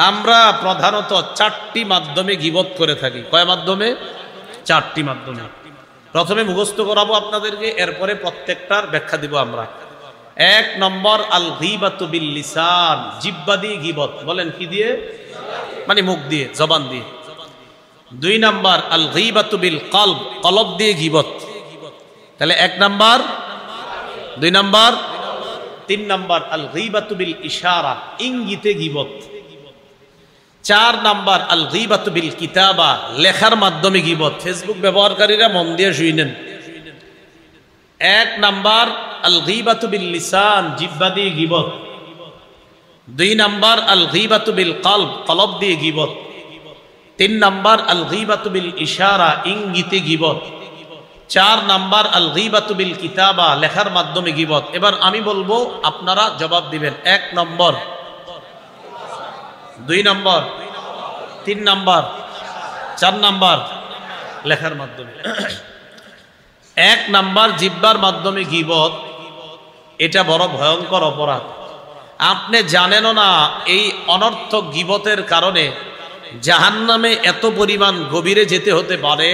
আমরা প্রধানত 4টি মাধ্যমে গীবত করে থাকি। কয় মাধ্যমে? 4টি মাধ্যমে। প্রথমে মুখস্থ করাবো আপনাদেরকে, এরপরে প্রত্যেকটার ব্যাখ্যা দিব আমরা। 1 নম্বর আল গীবাতু বিল লিসান, জিহ্বা দিয়ে গীবত। বলেন কি দিয়ে? মানে মুখ দিয়ে, জবান দিয়ে। 2 নম্বর আল গীবাতু বিল কলব, কলব দিয়ে গীবত। তাহলে 1 নম্বর, 2 নম্বর, 3 নম্বর আল গীবাতু বিল ইশারা, ইঙ্গিতে গীবত। 4 নম্বর আল গীবাতু বিল কিতাবা, লেখার মাধ্যমে গীবত। ফেসবুক ব্যবহারকারীরা মন দিয়ে শুনেন। 1 নম্বর আল গীবাতু বিল লিসান, জিহ্বা দিয়ে গীবত। 2 নম্বর আল গীবাতু বিল কলব, কলব দিয়ে গীবত। 3 নম্বর আল গীবাতু বিল ইশারা, ইঙ্গিতে গীবত। 4 নম্বর আল গীবাতু বিল কিতাবা, লেখার মাধ্যমে গীবত। এবার আমি বলবো, আপনারা জবাব দিবেন। 1 নম্বর, 2 নম্বর, 3 নম্বর, 4 নম্বর লেখার মাধ্যমে। 1 নম্বর জিহ্বার মাধ্যমে গীবত, এটা বড় ভয়ঙ্কর অপরাধ। আপনি জানেনও না এই অনর্থক গীবতের কারণে জাহান্নামে এত পরিমাণ গভীরে যেতে হতে পারে।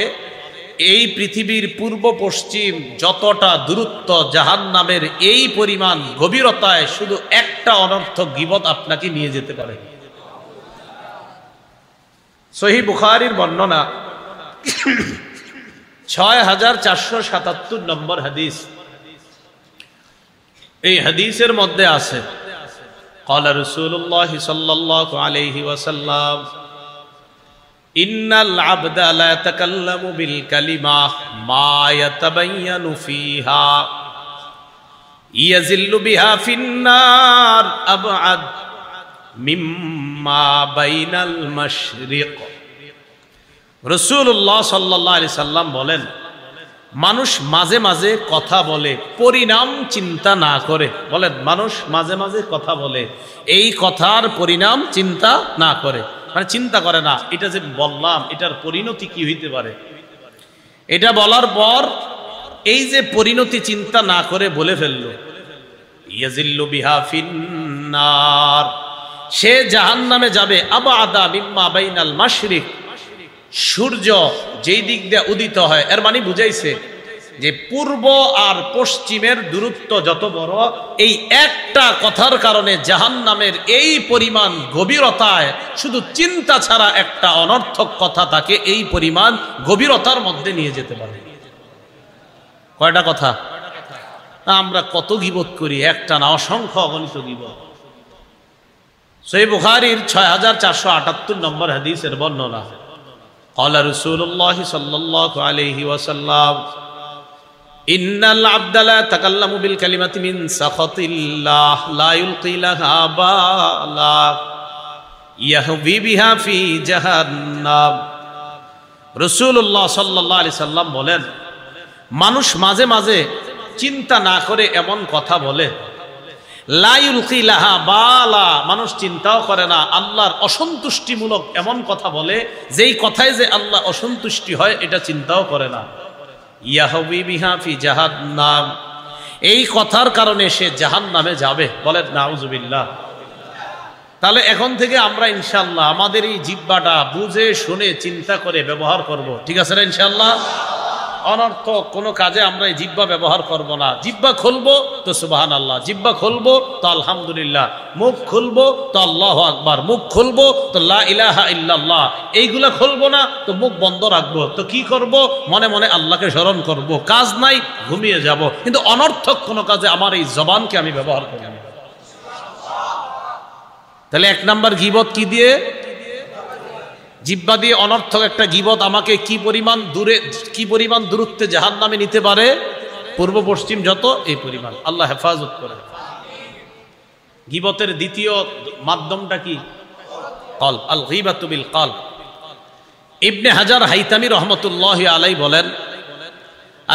এই পৃথিবীর পূর্ব পশ্চিম যতটা দূরত্ব জাহান্নামের এই পরিমাণ গভীরতায় শুধু একটা অনর্থক গীবত আপনাকে নিয়ে যেতে পারে। সহিহ বুখারীর বর্ণনা 6477 নম্বর হাদিস। এই হাদিসের মধ্যে আছে قال رسول الله صلى الله عليه وسلم إن العبد لا يتكلم بالكلمة ما يتبين فيها يزل بها في النار أبعد مما بين المشرق। রাসূলুল্লাহ সাল্লাল্লাহু আলাইহি সাল্লাম বলেন, মানুষ মাঝে মাঝে কথা বলে পরিণাম চিন্তা না করে। বলেন, মানুষ মাঝে মাঝে কথা বলে, এই কথার পরিণাম চিন্তা না করে, মানে চিন্তা করে না এটা যে বললাম এটার পরিণতি কি হইতে পারে। এটা বলার পর এই যে পরিণতি চিন্তা না করে বলে ফেললো, ইয়াজিল্লু বিহা ফিন্নার, সে জাহান্নামে যাবে। আবাদা মিম্মা বাইনাল মাশরিক, সূর্য যেই দিক দিয়ে উদিত হয়, এর মানে বুঝাইছে যে পূর্ব আর পশ্চিমের দূরত্ব যত বড়, এই একটা কথার কারণে জাহান্নামের এই পরিমাণ গভীরতায় শুধু চিন্তা ছাড়া একটা অনর্থক কথা তাকে এই পরিমাণ গভীরতার মধ্যে নিয়ে যেতে পারে। কয়টা কথা? আমরা কত গীবত করি, একটা না, অসংখ্য অগণিত গীবত। সহিহ বুখারীর 6478 নম্বর হাদিসের বর্ণনা। قال رسول الله صلى الله عليه وسلم إن العبد لا يتكلم بالكلمة من سخط الله لا يلقي لها بالا يهوي بها في جهنم। রাসূলুল্লাহ সাল্লাল্লাহু আলাইহি সাল্লাম বলেন, মানুষ মাঝে মাঝে চিন্তা না করে এমন কথা বলে, লা ইউলকি লাহা বালা, মানুষ চিন্তাও করে না, আল্লাহর অসন্তুষ্টিমূলক এমন কথা বলে যেই কথায় যে আল্লাহ অসন্তুষ্টি হয় এটা চিন্তাও করে না। ইয়াহবি বিহা ফি জাহান্নাম, এই কথার কারণে সে জাহান্নামে যাবে। বলেন নাউজুবিল্লাহ। তাহলে এখন থেকে আমরা ইনশাআল্লাহ আমাদের এই জিহ্বাটা বুঝে শুনে চিন্তা করে ব্যবহার করব, ঠিক আছে না ইনশাআল্লাহ? অনর্থক কোনো কাজে আমরা এই জিহ্বা ব্যবহার করব না। জিহ্বা খুলবো তো সুবহানাল্লাহ, জিহ্বা খুলবো তো আলহামদুলিল্লাহ, মুখ খুলবো তো আল্লাহু আকবার, মুখ খুলবো তো লা ইলাহা ইল্লাল্লাহ, এইগুলা খুলবো না তো মুখ বন্ধ রাখবো। তো কি করব? মনে মনে আল্লাহকে স্মরণ করব, কাজ নাই ঘুমিয়ে যাব, কিন্তু অনর্থক কোনো কাজে আমার এই জবানকে আমি ব্যবহার করব না। তাহলে 1 নাম্বার গীবত কি দিয়ে? জিহ্বা দিয়ে। অনর্থক একটা গীবত আমাকে কি পরিমাণ দূরে, কি পরিমাণ দূরত্বে জাহান্নামে নিতে পারে, পূর্ব পশ্চিম যত, এই পরিমাণ। আল্লাহ হেফাজত করে। গীবতের দ্বিতীয় মাধ্যমটা কি? কল, আল গীবাতু বিল কল। ইবনে হাজার হাইতামি রহমতুল্লাহি আলাইহি বলেন,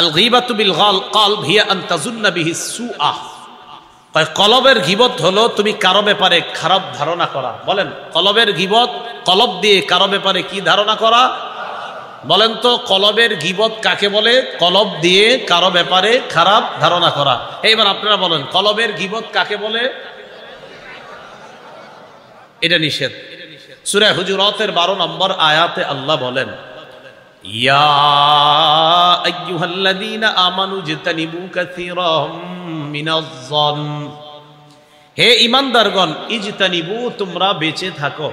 আল গীবাতু বিল কল হিয়া আন তাজুন্না বিহি সুআ। কলবের গীবত হলো তুমি কারো ব্যাপারে খারাপ ধারণা করা। বলেন, কলবের গীবত, কলব দিয়ে কারো ব্যাপারে কি ধারণা করা? বলেন তো, কলবের গীবত কাকে বলে? কলব দিয়ে কারো ব্যাপারে খারাপ ধারণা করা। এইবার আপনারা বলেন, কলবের গীবত কাকে বলে? এটা নিষেধ। সূরা হুজুরাতের 12 নম্বর আয়াতে আল্লাহ বলেন, ইয়া আইয়ুহাল্লাযীনা আমানু ইজতানিবু কাসীরাম মিনাজ-যন, হে ঈমানদারগণ, ইজতানিবু তোমরা বেঁচে থাকো,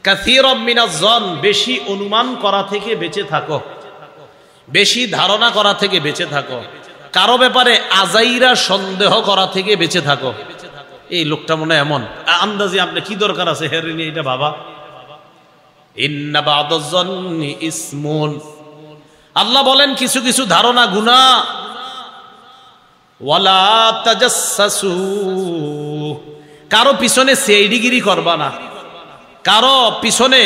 কাসীরাম মিনাজ-যন বেশি অনুমান করা থেকে বেঁচে থাকো, বেশি ধারণা করা থেকে বেঁচে থাকো, কারো ব্যাপারে আজাইরা সন্দেহ করা থেকে বেঁচে থাকো। এই লোকটা মনে এমন, আন্দাজে আপনি কি দরকার আছে হেরেনি এটা বাবা। ইন্না বা'দাজ-যন্নি ইসমুন, আল্লাহ বলেন কিছু কিছু ধারণা গুনাহ। ওয়ালা তাজাসসু, কারো পিছনে সেইডিগিরি করবা না, কারো পিছনে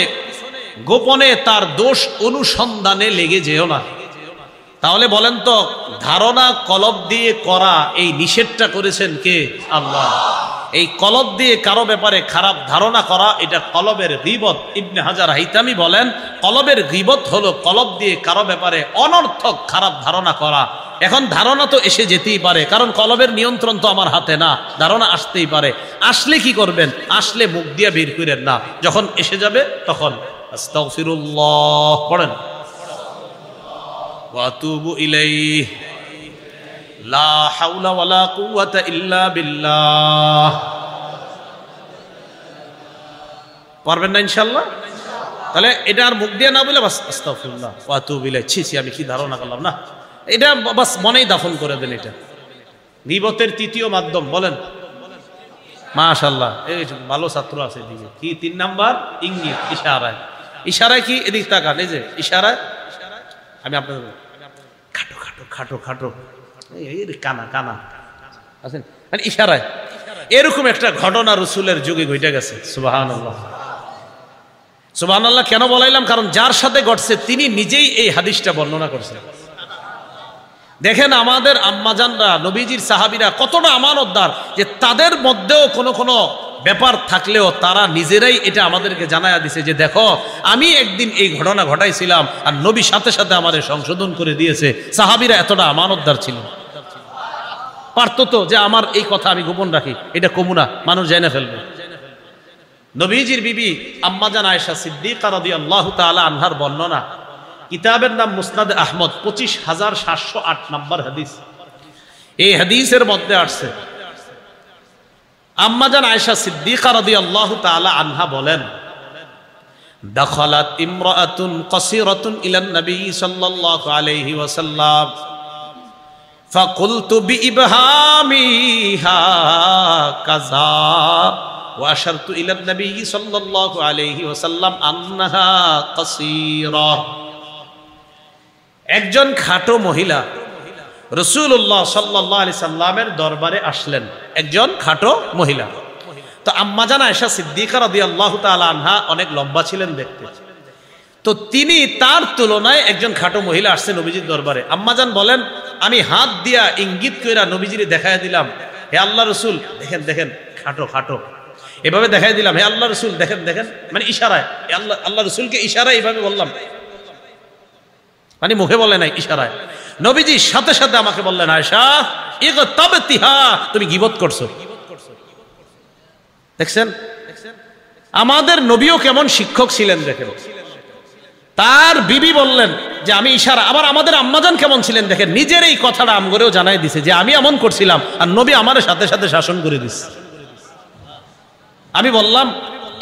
গোপনে তার দোষ অনুসন্ধানে লেগে যেও না। তাহলে বলেন তো, ধারণা কলব দিয়ে করা এই নিষেধটা করেছেন কে? আল্লাহ। এই কলব দিয়ে কারো ব্যাপারে খারাপ ধারণা করা, এটা কলবের গীবত। ইবনে হাজার হাইতামি বলেন, কলবের গীবত হলো কলব দিয়ে কারো ব্যাপারে অনর্থক খারাপ ধারণা করা। এখন ধারণা তো এসে যেতেই পারে, কারণ কলবের নিয়ন্ত্রণ তো আমার হাতে না, ধারণা আসতেই পারে। আসলে কি করবেন? আসলে মুখ দিয়ে বের করেন না, যখন এসে যাবে তখন আস্তাগফিরুল্লাহ পড়েন, ওয়া আতুবু ইলাইহি, লা হাওলা ওয়ালা কুওয়াতা ইল্লা বিল্লাহ। পারবেন না ইনশাআল্লাহ? তাহলে এটা আর মুখ দিয়ে না বলে বাস আস্তাগফিরুল্লাহ ওয়া আতুবু ইলাইহি, ছি আমি কি ধারণা করলাম, না, এটা বাস মনেই দাফন করে দেন। এটা গীবতের তৃতীয় মাধ্যম, বলেন মাশাআল্লাহ। এই ভালো ছাত্র আছে এদিকে। কি 3 নাম্বার? ইঙ্গিত, ইশারায়। ইশারায় কি? এদিক তাকান, এই যে ইশারায় আমি আপনাদের খাটো খাটো খাটো খাটো এই কানা কানা আছেন, মানে ইশারায়। এরকম একটা ঘটনা রাসূলের যুগে ঘটে গেছে। সুবহানাল্লাহ, সুবহানাল্লাহ। কেন বলাইলাম? কারণ যার সাথে ঘটছে তিনি নিজেই এই হাদিসটা বর্ণনা করছেন। দেখেন আমাদের আম্মাজানরা, নবীজির সাহাবীরা কতটা আমানতদার, যে তাদের মধ্যেও কোনো কোনো ব্যাপার থাকলেও তারা নিজেরাই এটা আমাদেরকে জানায়া দিছে যে দেখো আমি একদিন এই ঘটনা ঘটাইছিলাম, আর নবী সাথে সাথে আমাদের সংশোধন করে দিয়েছে। সাহাবীরা এতটা আমানতদার ছিলেন। পারতো তো যে আমার এই কথা আমি গোপন রাখি, এটা কমুনা, মানুষ জেনে ফেলবে। নবীজির বিবি আম্মাজান আয়েশা সিদ্দিকা রাদিয়াল্লাহু তাআলা আনহার বর্ণনা, কিতাবের নাম মুসনাদ আহমদ, 25708 নম্বর হাদিস। এই হাদিসের মধ্যে আসছে, আম্মাজান আয়েশা সিদ্দিকা রাদিয়াল্লাহু তাআলা আনহা বলেন, দাখালাত ইমরাআতুন কাসীরাতুন ইলান নবী সাল্লাল্লাহু আলাইহি ওয়াসাল্লাম ফাকুলতু বিইবহামিহা কাযা ওয়া আশারতু ইলান নবী সাল্লাল্লাহু আলাইহি ওয়াসাল্লাম আন্নাহা কাসীরা। একজন খাটো মহিলা রাসূলুল্লাহ সাল্লাল্লাহু আলাইহি সাল্লামের দরবারে আসলেন, একজন খাটো মহিলা। তো আম্মাজান আয়েশা সিদ্দিকা রাদিয়াল্লাহু তাআলা আনহা অনেক লম্বা ছিলেন দেখতে, তো তিনি তার তুলনায় একজন খাটো মহিলা আসছে নবীজির দরবারে। আম্মাজান বলেন, আমি হাত দিয়া ইঙ্গিত কইরা নবীজিরে দেখায় দিলাম, হে আল্লাহ রাসূল দেখেন দেখেন, খাটো খাটো, এভাবে দেখায় দিলাম, হে আল্লাহ রাসূল দেখেন দেখেন, মানে ইশারায়। আল্লাহ রাসূলকে ইশারায় এইভাবে বললাম, মানে মুখে বলে নাই, ইশারায়। নবীজি সাথে সাথে আমাকে বললেন, আয়েশা ইগতাবতিহা, তুমি গীবত করছো। দেখছেন আমাদের নবীও কেমন শিক্ষক ছিলেন দেখেন। তার বিবি বললেন যে আমি ইশারা। আবার আমাদের আম্মাজান কেমন ছিলেন দেখেন, নিজের এই কথাটা আমগরেও জানাই দিছে যে আমি এমন করছিলাম, আর নবী আমার সাথে সাথে শাসন করে দিচ্ছে। আমি বললাম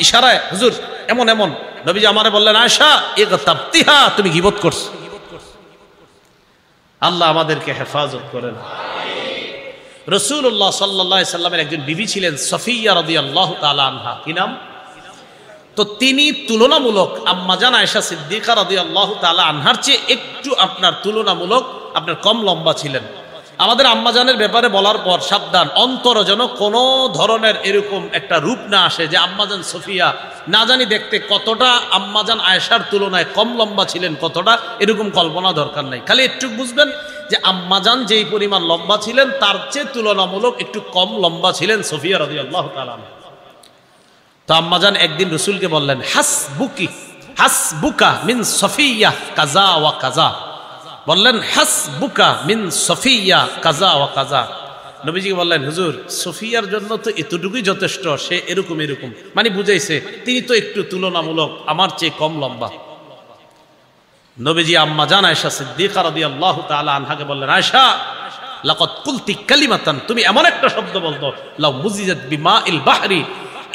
ইশারায়, হুজুর এমন এমন। নবীজি আমারে বললেন, আয়েশা ইগতাবতিহা, তুমি গীবত করছো। আল্লাহ আমাদেরকে হেফাজত করেন। রাসূলুল্লাহ সাল্লাল্লাহু আলাইহি সাল্লামের একজন বিবি ছিলেন সফিয়া রাদিয়াল্লাহু তাআলা আনহা, কি নাম? তো তিনি তুলনামূলক আম্মাজান আয়েশা সিদ্দিকা রাদিয়াল্লাহু তাআলা আনহার চেয়ে একটু তুলনামূলক কম লম্বা ছিলেন। আমাদের আম্মাজানের ব্যাপারে বলার পর সাবধান, অন্তর যেন কোনো ধরনের এরকম একটা রূপ না আসে যে আম্মাজান সফিয়া না জানি দেখতে কতটা আম্মাজান আয়েশার তুলনায় কম লম্বা ছিলেন, কতটা এরকম কল্পনা দরকার নাই। খালি একটু বুঝবেন যে আম্মাজান যেই পরিমাণ লম্বা ছিলেন তার চেয়ে তুলনামূলক একটু কম লম্বা ছিলেন সফিয়া রাদিয়াল্লাহু তাআলা। তো আম্মাজান একদিন রাসূলকে বললেন, হাসবুকা মিন সফিয়া কাজা ওয়া কাজা। বললেন হাসবুকা মিন সফিয়া কাজা ওয়া কাজা, নবীজি বললেন, হুজুর সুফিয়ার জন্য তো এতটুকুই যথেষ্ট, সে এরকম এরকম, মানে বুঝাইছে তিনি তো একটু তুলনামূলক আমার চেয়ে কম লম্বা। নবীজি আম্মা জান আয়েশা সিদ্দিকা রাদিয়াল্লাহু তাআলা আনহাকে বললেন, আয়েশা লাকাদ কুলতি কালিমাতান, তুমি এমন একটা শব্দ বলতো, লাউ মুজিজাত বিমাইল বাহরি,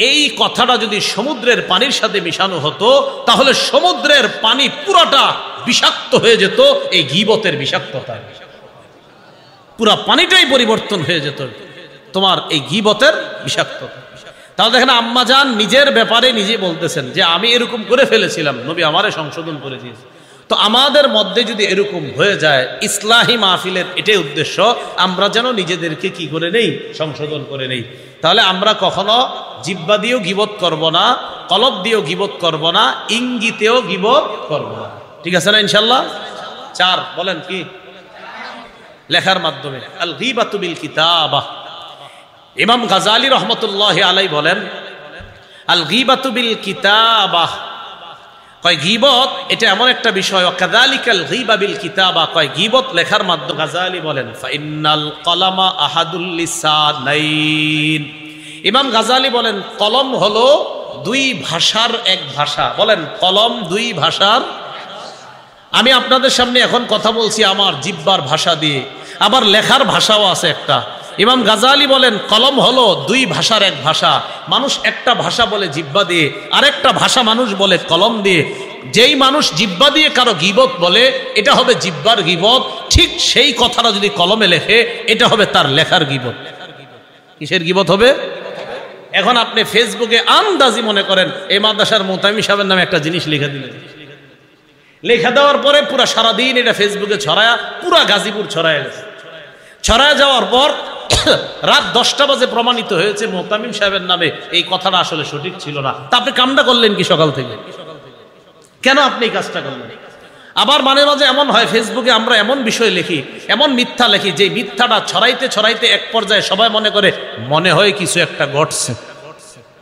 এই কথাটা যদি সমুদ্রের পানির সাথে মিশানো হতো তাহলে সমুদ্রের পানি পুরাটা বিষাক্ত হয়ে যেত এই গীবতের বিষাক্ততায়, পুরা পানিটাই পরিবর্তন হয়ে যেত তোমার এই গীবতের বিষাক্ততা। তাহলে দেখেন আম্মা জান নিজের ব্যাপারে নিজে বলতেছেন যে আমি এরকম করে ফেলেছিলাম, নবী আমারে সংশোধন করে দিয়েছে। তো আমাদের মধ্যে যদি এরকম হয়ে যায়, ইসলাহি মাহফিলের এটাই উদ্দেশ্য, আমরা যেন নিজেদেরকে কি করে নেই, সংশোধন করে নেই। তাহলে আমরা কখনো জিহ্বা দিয়েও গীবত করব না, কলব দিয়েও গীবত করব না, ইঙ্গিতেও গীবত করব না। ঠিক আছে না ইনশাল্লাহ? 4 বলেন কি? লেখার মাধ্যমে। আল গীবাতু বিল কিতাবাহ, ইমাম গাজালি রহমতুল্লাহি আলাইহি বলেন, আল গীবাতু বিল কিতাবাহ, কয় গীবত এটা এমন একটা বিষয়, কাযালিকাল গীবা বিল কিতাবা, কয় গীবত লেখার মাধ্যমে। গাজালি বলেন, ফাইন্নাল কলামা আহাদুল লিসানাইন, ইমাম গাজালি বলেন কলম হলো 2 ভাষার এক ভাষা। বলেন কলম 2 ভাষার। আমি আপনাদের সামনে এখন কথা বলছি আমার জিহ্বার ভাষা দিয়ে, আবার লেখার ভাষাও আছে একটা। ইমাম গাজালি বলেন কলম হলো 2 ভাষার এক ভাষা। মানুষ একটা ভাষা বলে জিহ্বা দিয়ে, আরেকটা ভাষা মানুষ বলে কলম দিয়ে। যেই মানুষ জিহ্বা দিয়ে কারো গীবত বলে এটা হবে জিহ্বার গীবত, ঠিক সেই কথাটা যদি কলমে লেখে এটা হবে তার লেখার গীবত। কিসের গীবত হবে? এখন আপনি ফেসবুকে আন্দাজি মনে করেন এই মাদ্রাসার মোতামিম সাহেবের নামে একটা জিনিস লিখে দিলেন, লেখা দেওয়ার পরে পুরা সারাদিন এটা ফেসবুকে ছড়ায়া পুরা গাজীপুর ছড়ায় গেছে। ছড়ায় যাওয়ার পর রাত 10টা বাজে প্রমাণিত হয়েছে মোতামিম সাহেবের নামে এই কথাটা আসলে সঠিক ছিল না। তা আপনি কামটা করলেন কি সকাল থেকে? কেন আপনি এই কাজটা করলেন? আবার মাঝে মাঝে এমন হয় ফেসবুকে আমরা এমন বিষয় লিখি, এমন মিথ্যা লিখি, যে মিথ্যাটা ছড়াইতে ছড়াইতে এক পর্যায়ে সবাই মনে করে মনে হয় কিছু একটা ঘটছে,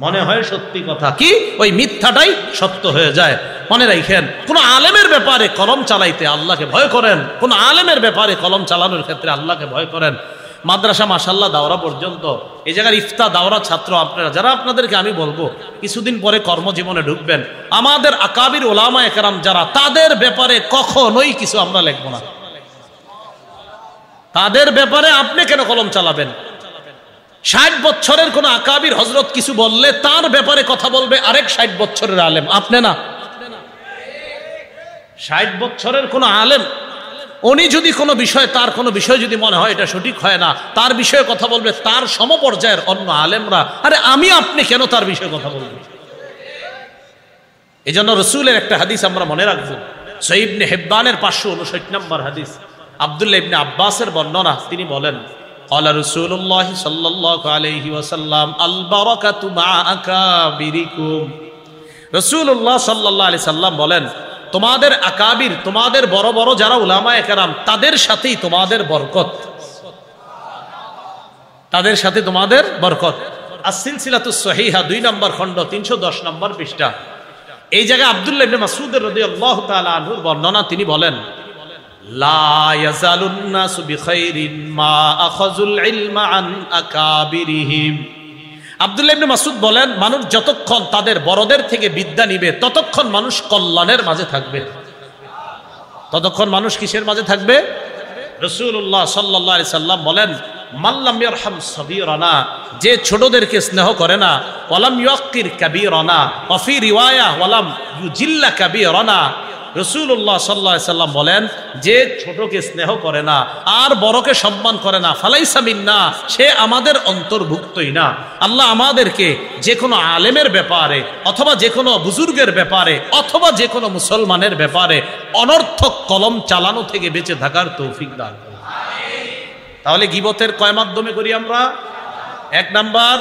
মনে হয় সত্যি কথা, কি ওই মিথ্যাটাই সত্য হয়ে যায়। মনে রাখেন, কোন আলেমের ব্যাপারে কলম চালাইতে আল্লাহকে ভয় করেন, কোন আলেমের ব্যাপারে কলম চালানোর ক্ষেত্রে আল্লাহকে ভয় করেন। মাদ্রাসা মাশাআল্লাহ দাওরা পর্যন্ত, এই জায়গার ইফতা দাওরা ছাত্র আপনারা যারা, আপনাদেরকে আমি বলবো কিছুদিন পরে কর্মজীবনে ঢুকবেন, আমাদের আকাবির ওলামায়ে কেরাম যারা, তাদের ব্যাপারে কখনোই কিছু আমরা লিখবো না। তাদের ব্যাপারে আপনি কেন কলম চালাবেন? 60 বছরের কোন আকাবির হযরত কিছু বললে তার ব্যাপারে কথা বলবে আরেক 60 বছরের আলেম, আপনি না। 60 বছরের কোন আলেম, উনি যদি কোনো বিষয়, তার কোনো বিষয় যদি মনে হয় এটা সঠিক হয় না, তার বিষয়ে কথা বলবে তার সমপর্যায়ের অন্য আলেমরা। আরে আমি আপনি কেন তার বিষয়ে কথা বলবো? এই জন্য রসুলের একটা হাদিস আমরা মনে রাখবো, সহিহ ইবনে হিব্বানের 559 নম্বর হাদিস, আব্দুল্লাহ ইবনে আব্বাসের বর্ণনা। তিনি বলেন, ক্বালা রাসূলুল্লাহ সাল্লাল্লাহু আলাইহি ওয়াসাল্লাম আল বারাকাতু মা আকাবিরিকুম। রাসূলুল্লাহ সাল্লাল্লাহু আলাইহি সাল্লাম বলেন, তোমাদের আকাবির, তোমাদের বড় বড় যারা উলামায়ে কেরাম, তাদের সাথেই তোমাদের বরকত, তাদের সাথে তোমাদের বরকত। আস-সিলসিলাতুস সহিহা 2 নম্বর খণ্ড 310 নম্বর পৃষ্ঠা। এই জায়গায় আব্দুল্লাহ ইবনে মাসউদ রাদিয়াল্লাহু তাআলা আনহুর বর্ণনা, তিনি বলেন, লা ইয়াজালুন নাসু বিখাইরিন মা আখাযুল ইলমা আন আকাবিরিহিম। আব্দুল্লাহ ইবনে মাসউদ বলেন, মানুষ যতক্ষণ তাদের বড়দের থেকে বিদ্যা নিবে ততক্ষণ মানুষ কল্যাণের মাঝে থাকবে। ততক্ষণ মানুষ কিসের মাঝে থাকবে? রাসূলুল্লাহ সাল্লাল্লাহু আলাইহি সাল্লাম বলেন, মাল্লাম ইয়ারহাম সাগীরানা, যে ছোটদেরকে স্নেহ করে না, ওয়ালাম ইউক্কির কাবীরানা, ওয়া ফি রিওয়ায়া ওয়ালাম ইউজিল্লা কাবীরানা। রাসূলুল্লাহ সাল্লাল্লাহু আলাইহি সাল্লাম বলেন, যে ছোটকে স্নেহ করে না আর বড়কে সম্মান করে না, ফালাইসা মিন্না, সে আমাদের অন্তর্ভুক্তই না। আল্লাহ আমাদেরকে যে কোনো আলেমের ব্যাপারে অথবা যে কোনো বুজুর্গের ব্যাপারে অথবা যে কোনো মুসলমানের ব্যাপারে অনর্থক কলম চালানো থেকে বেঁচে থাকার তৌফিক দান করুন। তাহলে গীবতের কয় মাধ্যমে করি আমরা? 1 নাম্বার,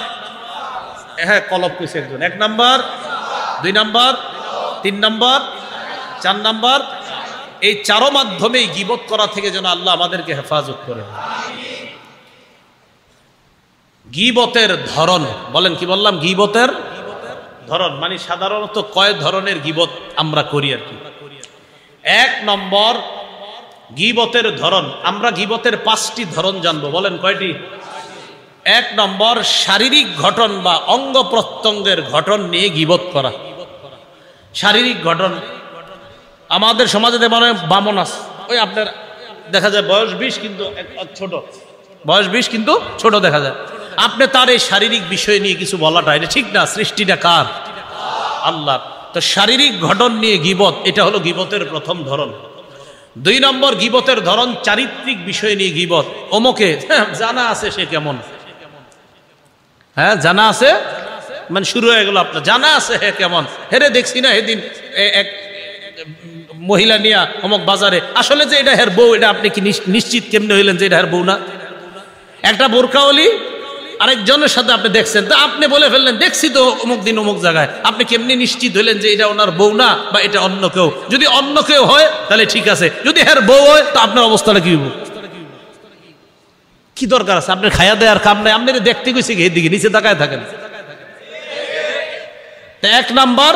হ্যাঁ কলব কইছে একজন, 1 নাম্বার, 2 নাম্বার, 3 নাম্বার, 4 নাম্বার। এই 4 মাধ্যমেই গীবত করা থেকে যেন আল্লাহ আমাদেরকে হেফাজত করেন। গীবতের ধরন, বলেন কি বললাম? গীবতের ধরন মানে সাধারণত কয় ধরনের গীবত আমরা করি আর কি। 1 নম্বর গীবতের ধরন, আমরা গীবতের 5টি ধরন জানবো। বলেন কয়টি? এক নম্বর শারীরিক গঠন বা অঙ্গ প্রত্যঙ্গের গঠন নিয়ে গীবত করা। শারীরিক গঠন আমাদের সমাজে মনে হয় বামন আছে, ওই আপনার দেখা যায় বয়স 20 কিন্তু ছোট, বয়স 20 কিন্তু ছোট দেখা যায়। আপনি তার এই শারীরিক বিষয় নিয়ে কিছু বলাটা এটা ঠিক না। সৃষ্টিটা কার? আল্লাহ। তো শারীরিক গঠন নিয়ে গীবত, এটা হলো গীবতের প্রথম ধরন। 2 নম্বর গীবতের ধরন চারিত্রিক বিষয় নিয়ে গীবত। অমুকে জানা আছে সে কেমন, হ্যাঁ জানা আছে মানে শুরু হয়ে গেল আপনার, জানা আছে হে কেমন, হেরে দেখছি না সেদিন এক মহিলা নিয়া অমুক বাজারে, আসলে যে এটা হের বউ, এটা আপনি কি নিশ্চিত কেমনে হইলেন যে এটা হের বউ না? একটা বোরকাওয়ালি আরেকজনের সাথে আপনি দেখছেন, তো আপনি বলে ফেললেন দেখছি তো অমুক দিন অমুক জায়গায়, আপনি কেমনি নিশ্চিত হইলেন যে এটা ওনার বউ না বা এটা অন্য কেউ? যদি অন্য কেউ হয় তাহলে ঠিক আছে, যদি হের বউ হয় তো আপনার অবস্থাটা কি হইব? কি দরকার আছে আপনার খায়া দেয়ার কাম নাই, আপনি দেখতে গেছি এদিকে নিচে তাকায় থাকেন। এক নাম্বার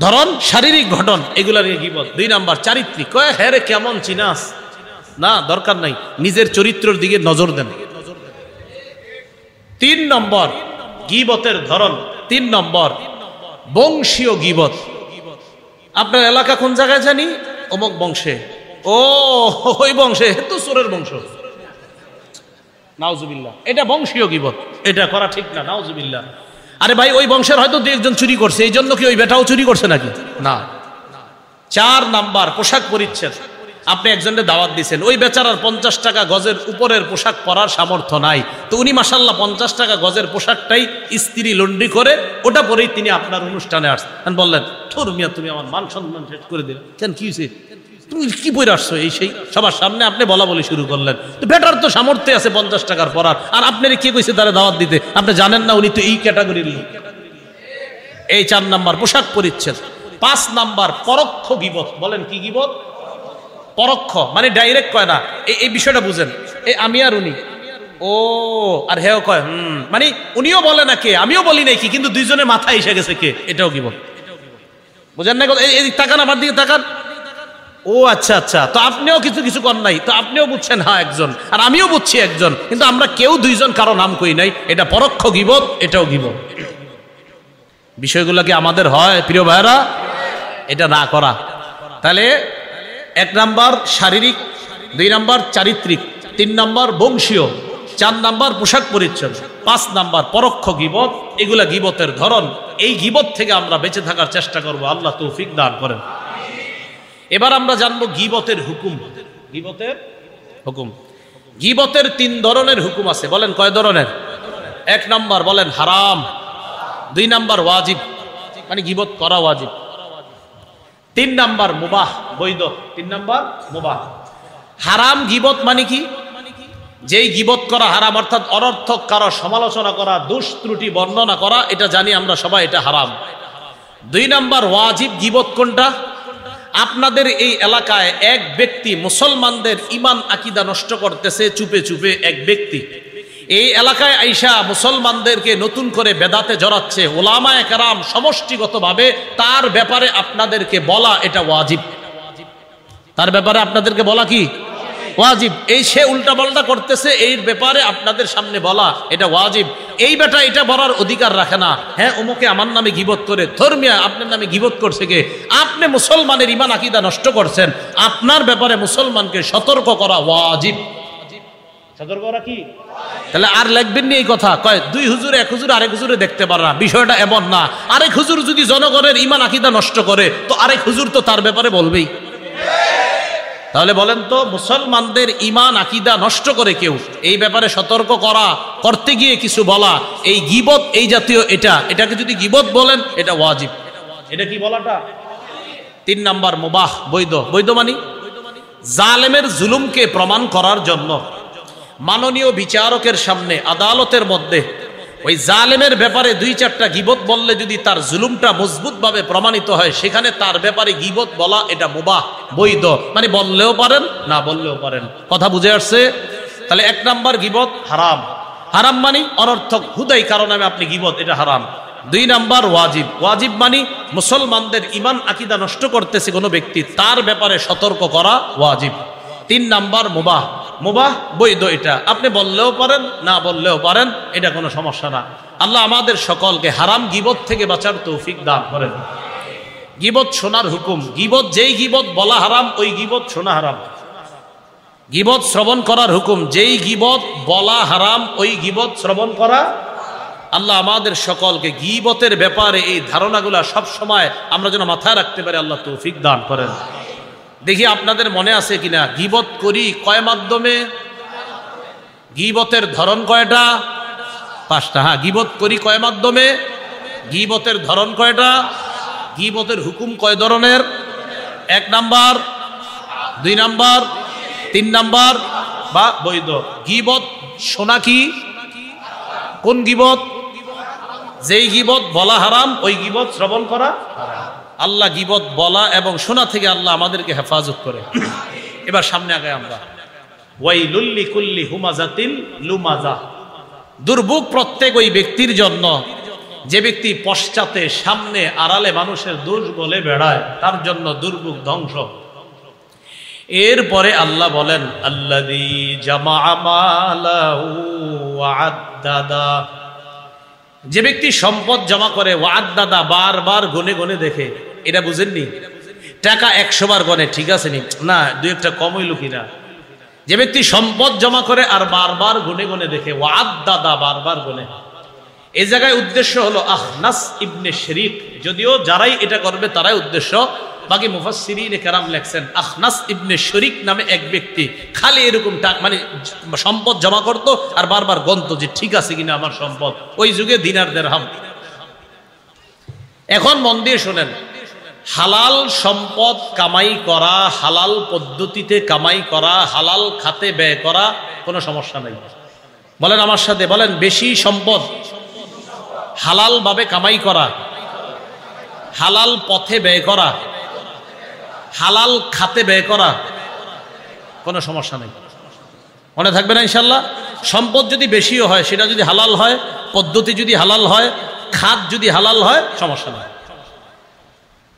ধরন শারীরিক গঠন, এগুলার গীবত। 2 নাম্বার চারিত্রিক, কয় হ্যাঁ রে কেমন চিনাস, না দরকার নাই, নিজের চরিত্রের দিকে নজর দেন। 3 নম্বর গীবতের ধরন, 3 নম্বর বংশীয় গীবত। আপনার এলাকা কোন জায়গায় জানি, অমুক বংশে, ও ওই বংশে তো চোরের বংশ, নাউজুবিল্লাহ, এটা বংশীয় গীবত, এটা করা ঠিক না, নাউজুবিল্লাহ। আরে ভাই ওই বংশের হয়তো 2-1 চুরি করছে, এই জন্য কি ওই বেটাও চুরি করছে নাকি? না। 4 নাম্বার পোশাক পরিচ্ছদ। আপনি একজনের দাওয়াত দিচ্ছেন, ওই বেচারার 50 টাকা গজের উপরের পোশাক পরার সামর্থ্য নাই, তো উনি মাশাল্লাহ 50 টাকা গজের পোশাকটাই ইস্ত্রি লন্ড্রি করে ওটা পরেই তিনি আপনার অনুষ্ঠানে আসছেন। বললেন থোর মিয়া তুমি আমার মান সম্মান শেষ করে দিলেন, কেন কি হয়েছে, তুমি কি পরে আসছো? এই সেই সবার সামনে আপনি বলা বলি শুরু করলেন। তো বেটার তো সামর্থ্য আছে 50 টাকার পরার, আর আপনার কে কইছে তারা দাওয়াত দিতে? আপনি জানেন না উনি তো এই ক্যাটাগরির লোক। এই 4 নাম্বার পোশাক পরিচ্ছদ। 5 নাম্বার পরোক্ষ গীবত। বলেন কি গীবত? পরোক্ষ মানে ডাইরেক্ট কয় না, এই বিষয়টা বুঝেন। এই আমি আর উনি, ও আর হেও কয় মানে উনিও বলে না কে, আমিও বলি নাই কি, কিন্তু দুইজনের মাথায় এসে গেছে কে, এটাও গীবত। বুঝেন না? এই তাকান, আমার দিকে তাকান, ও আচ্ছা আচ্ছা, তো আপনিও কিছু কর নাই, তো আপনিও বুঝছেন হ্যাঁ একজন, আর আমিও বুঝছি একজন, কিন্তু আমরা কেউ 2 জন কারো নাম কই নাই, এটা পরোক্ষ গীবত, এটাও গীবত। বিষয়গুলো কি আমাদের হয় প্রিয় ভাইরা? এটা না করা। তাহলে 1 নাম্বার শারীরিক, 2 নাম্বার চারিত্রিক, 3 নাম্বার বংশীয়, 4 নাম্বার পোশাক পরিচ্ছদ, 5 নাম্বার পরোক্ষ গীবত। এগুলা গীবতের ধরন। এই গীবত থেকে আমরা বেঁচে থাকার চেষ্টা করব, আল্লাহ তৌফিক দান করেন। এবার আমরা জানবো গীবতের হুকুম। গীবতের হুকুম, গীবতের 3 ধরনের হুকুম আছে। বলেন কয় ধরনের? 1 নাম্বার বলেন হারাম, 2 নাম্বার ওয়াজিব মানে গীবত করা ওয়াজিব, 3 নাম্বার মুবাহ বৈধ, 3 নাম্বার মুবাহ। হারাম গীবত মানে কি? যেই গীবত করা হারাম, অর্থাৎ অনর্থক কারো সমালোচনা করা, দোষ ত্রুটি বর্ণনা করা, এটা জানি আমরা সবাই, এটা হারাম। 2 নাম্বার ওয়াজিব গীবত কোনটা? আপনাদের এই এলাকায় এক ব্যক্তি মুসলমানদের ইমান আকীদা নষ্ট করতেছে চুপে চুপে, এক ব্যক্তি এই এলাকায় আইসা মুসলমানদেরকে নতুন করে বেদাতে জড়াচ্ছে, ওলামায়ে কেরাম সমষ্টিগতভাবে তার ব্যাপারে আপনাদেরকে বলা এটা ওয়াজিব। তার ব্যাপারে আপনাদেরকে বলা কি ওয়াজিব। এই সে উল্টা পাল্টা করতেছে, এই ব্যাপারে আপনাদের সামনে বলা এটা ওয়াজিব। এই বেটা এটা বলার অধিকার রাখে না, হ্যাঁ অমুকে আমার নামে গীবত করে, ধর্মিয়া আপনার নামে গীবত করছে কে? আপনি মুসলমানের ইমান আকীদা নষ্ট করছেন, আপনার ব্যাপারে মুসলমানকে সতর্ক করা ওয়াজিব। সতর্ক করা কি? তাহলে আর লিখবেন নি এই কথা, কয় 2 হুজুর 1 হুজুর আরেক হুজুরে দেখতে পারে না, বিষয়টা এমন না। আরেক হুজুর যদি জনগণের ইমান আকীদা নষ্ট করে, তো আরেক হুজুর তো তার ব্যাপারে বলবেই। তাহলে বলেন তো, মুসলমানদের ইমান আকীদা নষ্ট করে কেউ, এই ব্যাপারে সতর্ক করা, করতে গিয়ে কিছু বলা, এই গীবত, এই জাতীয় এটাকে যদি গীবত বলেন এটা ওয়াজিব। এটা কি বলাটা? 3 নাম্বার মুবাহ বৈধ। বৈধ মানে জালেমের জুলুমকে প্রমাণ করার জন্য মাননীয় বিচারকের সামনে আদালতের মধ্যে ওই জালেমের ব্যাপারে 2-4টা গীবত বললে যদি তার জুলুমটা মজবুতভাবে প্রমাণিত হয়, সেখানে তার ব্যাপারে গীবত বলা এটা মুবাহ বৈধ, মানে বললেও পারেন না বললেও পারেন। কথা বুঝে আসছে? তাহলে 1 নাম্বার গীবত হারাম। হারাম মানে অনর্থক হুদাই কারণে আপনি গীবত, এটা হারাম। 2 নাম্বার ওয়াজিব। ওয়াজিব মানে মুসলমানদের ইমান আকীদা নষ্ট করতেছে কোনো ব্যক্তি, তার ব্যাপারে সতর্ক করা ওয়াজিব। 3 নাম্বার মুবাহ। মুবাহ বৈধ, এটা আপনি বললেও পারেন না বললেও পারেন, এটা কোনো সমস্যা না। আল্লাহ আমাদের সকলকে হারাম গীবত থেকে বাঁচার তৌফিক দান করেন। গীবত শোনার হুকুম, গীবত যেই গীবত বলা হারাম ওই গীবত শোনা হারাম। গীবত শ্রবণ করার হুকুম, যেই গীবত বলা হারাম ওই গীবত শ্রবণ করা। আল্লাহ আমাদের সকলকে গীবতের ব্যাপারে এই ধারণাগুলা সব সময় আমরা যেন মাথায় রাখতে পারি, আল্লাহ তৌফিক দান করেন। দেখি আপনাদের মনে আছে কিনা, গীবত করি কয় মাধ্যমে? গীবতের ধরন কয়টা? 5টা। হ্যাঁ, গীবত করি কয় মাধ্যমে? গীবতের ধরন কয়টা? গীবতের হুকুম কয় ধরনের? 1 নাম্বার, 2 নাম্বার, 3 নাম্বার বা বৈধ। গীবত শোনা কি? কোন গীবত? যেই গীবত বলা হারাম ওই গীবত শ্রবণ করা। আল্লাহ গীবত বলা এবং শোনা থেকে আল্লাহ আমাদেরকে হেফাজত করে। এবার সামনে আগে আমরা, ওয়াইলুল লিকুল্লি হুমাজাতিন লুমাজা, দুর্ভোগ প্রত্যেক ওই ব্যক্তির জন্য যে ব্যক্তি পশ্চাতে সামনে আড়ালে মানুষের দোষ বলে বেড়ায়, তার জন্য দুর্ভোগ, ধ্বংস। এরপরে আল্লাহ বলেন, আল্লাযী জামাআ মালাহু ওয়া আদ্দাদা, যে ব্যক্তি সম্পদ জমা করে, ওয়াদ্দাদা বারবার গুনে গুনে দেখে। এটা বুঝেননি? টাকা 100 বার গনে, ঠিক আছে নি না, 2-1টা কম হইল কিনা। যে ব্যক্তি সম্পদ জমা করে আর বারবার গুনে গুনে দেখে, ওয়াদ্দাদা বারবার গুনে। এই জায়গায় উদ্দেশ্য হলো আখনাস ইবনে শরীক, যদিও যারাই এটা করবে তারাই উদ্দেশ্য। বাকি মুফাসসিরিনে কেরাম লেখছেন আখনাস ইবনে শরীক নামে এক ব্যক্তি খালি এরকম মানে সম্পদ জমা করত আর বারবার গণতো যে ঠিক আছে কিনা আমার সম্পদ। ওই যুগে দিনার দিরহাম। এখন মন দিয়ে শোনেন, হালাল সম্পদ কামাই করা, হালাল পদ্ধতিতে কামাই করা, হালাল খাতে ব্যয় করা কোনো সমস্যা নাই। বলেন আমার সাথে, বলেন বেশি সম্পদ হালাল ভাবে কামাই করা, হালাল পথে ব্যয় করা, হালাল খাতে ব্যয় করা কোনো সমস্যা নেই। মনে থাকবে না ইনশাল্লাহ? সম্পদ যদি বেশিও হয়, সেটা যদি হালাল হয়, পদ্ধতি যদি হালাল হয়, খাত যদি হালাল হয়, সমস্যা নেই।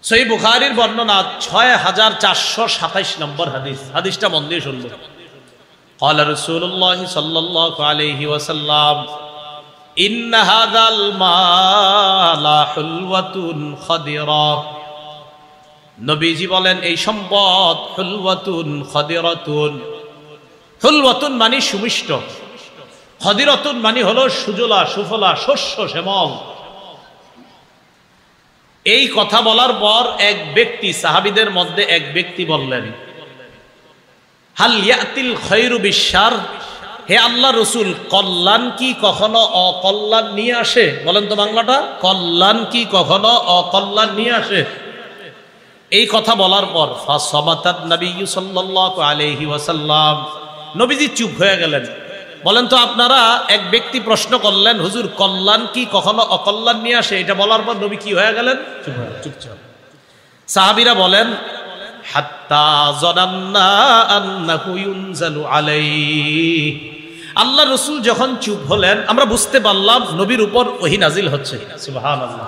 সহিহ বুখারীর বর্ণনা 6427 নম্বর হাদিস। হাদিসটা মন দিয়ে শুনবো। قال رسول الله صلى الله عليه وسلم إن هذا المال حلوة خضرا, নবীজি বলেন এই সম্পদ হুলওয়াতুন খদিরাতুন। হুলওয়াতুন মানে সুমিষ্ট, খদিরাতুন মানে হলো সুজলা সুফলা, শস্য শ্যামল। এই কথা বলার পর এক ব্যক্তি, সাহাবীদের মধ্যে এক ব্যক্তি বললেন, হাল ইয়াতিল খায়রু বিশার, হে আল্লাহ রাসূল, কল্যাণ কি কখনো অকল্যাণ নিয়ে আসে? বলেন তো বাংলাটা, কল্যাণ কি কখনো অকল্যাণ নিয়ে আসে? এই কথা বলার পর ফাসাবাতান নবী সাল্লাল্লাহু আলাইহি ওয়াসাল্লাম, নবীজি চুপ হয়ে গেলেন। বলেন তো আপনারা, এক ব্যক্তি প্রশ্ন করলেন, হুজুর কল্যাণ কি কখনো অকল্যাণ নিয়ে আসে? এটা বলার পর নবী কি হয়ে গেলেন? চুপচাপ। সাহাবীরা বলেন, হাত্তা যানান্না আন্নাহু ইউনজালু আলাইহি, আল্লাহ রাসূল যখন চুপ হলেন আমরা বুঝতে পারলাম নবীর উপর ওহী নাজিল হচ্ছে। সুবহানাল্লাহ।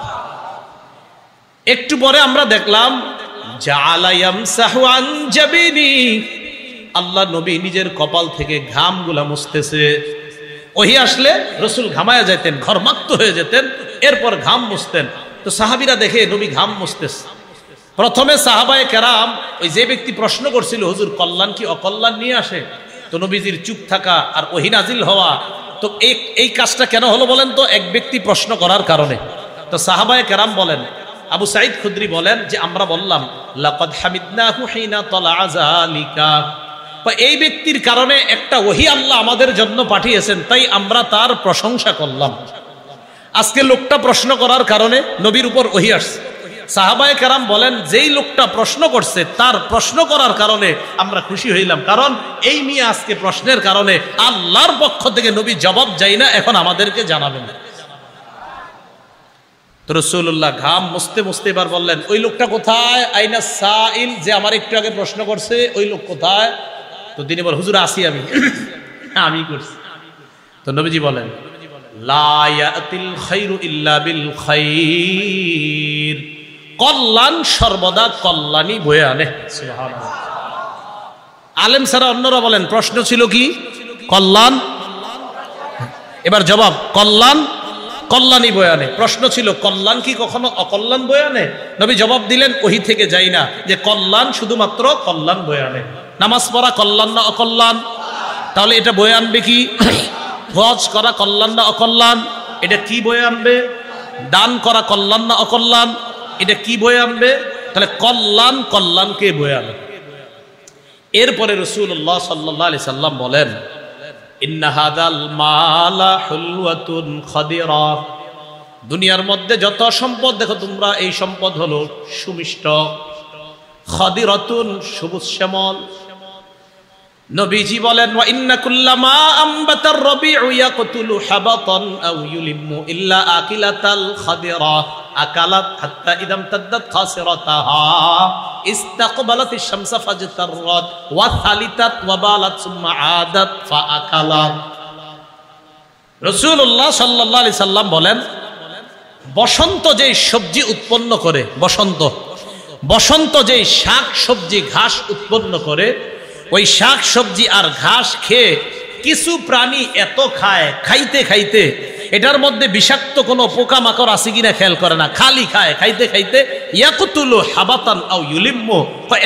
একটু পরে আমরা দেখলাম জাআলা ইয়ামসাহু আন জাবিনি, আল্লাহ নবী নিজের কপাল থেকে ঘামগুলা মুছতেছে। ওহী আসলে রাসূল ঘামায়া যেতেন, ঘর্মাক্ত হয়ে যেতেন, এরপর ঘাম মুছতেন। তো সাহাবীরা দেখে নবী ঘাম মুছতেছে। প্রথমে সাহাবায়ে কেরাম, ওই যে ব্যক্তি প্রশ্ন করছিল হুজুর কল্যাণ কি অকল্যাণ নিয়ে আসে, তো নবীজির চুপ থাকা আর ওহী নাজিল হওয়া, তো এই কাজটা কেন হলো বলেন তো? এক ব্যক্তি প্রশ্ন করার কারণে। তো সাহাবায়ে কেরাম বলেন, আবু সাঈদ খুদরি বলেন যে আমরা বললাম লাকাদ হামিদনাহু হিনা তালা যালিকা, এই ব্যক্তির কারণে একটা ওহী আল্লাহ আমাদের জন্য পাঠিয়েছেন, তাই আমরা তার প্রশংসা করলাম। আজকে লোকটা প্রশ্ন করার কারণে নবীর উপর ওহী আসছে। সাহাবায়ে কেরাম বলেন যেই লোকটা প্রশ্ন করছে তার প্রশ্ন করার কারণে আমরা খুশি হইলাম, কারণ এই নিয়ে আজকে প্রশ্নের কারণে আল্লাহর পক্ষ থেকে নবী জবাব চাই না, এখন আমাদেরকে জানাবেন। তো রাসূলুল্লাহ ঘাম মুছতে মুছতে এবার বললেন, ওই লোকটা কোথায়? আইনা সাইল, যে আমার একটু আগে প্রশ্ন করছে, ওই লোক কোথায়? তো তিনি বলেন, হুজুর আসি আমি করছি। তো নবীজি বলেন, লা ইয়াতিল খায়রু ইল্লা বিল খায়র, কল্যাণ সর্বদা কল্যাণই বয়ে আনে। সুবহানাল্লাহ। আলেম ছাড়া অন্যরা বলেন প্রশ্ন ছিল কি? কল্যাণ। এবার জবাব কল্যাণ কল্যাণী বয়ানে। প্রশ্ন ছিল কল্যাণ কি কখনো অকল্যাণ বয়ানে? নবী জবাব দিলেন ওহী থেকে যাই না যে কল্যাণ শুধুমাত্র কল্যাণ বয়ানে। নামাজ পড়া কল্যাণ না অকল্যাণ? তাহলে এটা বয়ে আনবে কি? হজ করা কল্যাণ না অকল্যাণ? এটা কি বয়ে আনবে? দান করা কল্যাণ না অকল্যাণ? এটা কি বয়ে আনবে? তাহলে কল্যাণ কল্যাণকে বয়ে আনবে। এরপরে রাসূলুল্লাহ সাল্লাল্লাহু আলাইহি সাল্লাম বলেন ইন্না হাদাল মালা হুলওয়াতুন খাদিরা, দুনিয়ার মধ্যে যত সম্পদ দেখো তোমরা এই সম্পদ হলো সুমিষ্ট, খাদিরাতুন সবুজ শ্যামল। নবীজি বলেন ওয়া ইন্না কুল্লামা আমবাতার রাবিউ ইয়াকতুলু হাবাতান আও ইউলিমু ইল্লা আকিলাতাল খাদিরা আকালাত হাত্তা ইদাম তাদ্দাত খাসিরাতাহা ইস্তাকবালাতিশ শামসা ফাজতাররাত ওয়া সালিতাত ওয়া বালাত সুম্মা আদাত ফাআকালাত। রাসূলুল্লাহ সাল্লাল্লাহু আলাইহি সাল্লাম বলেন বসন্ত যেই সবজি উৎপন্ন করে, বসন্ত যেই শাক সবজি ঘাস উৎপন্ন করে, ওই শাক সবজি আর ঘাস খেয়ে কিছু প্রাণী এত খায়, খাইতে খাইতে এটার মধ্যে বিষাক্ত কোনো পোকামাকড় আছে কিনা খেয়াল করে না, খালি খায়, খাইতে খাইতে ইয়াকুতুলু হাবাতান আও ইউলিম্মু,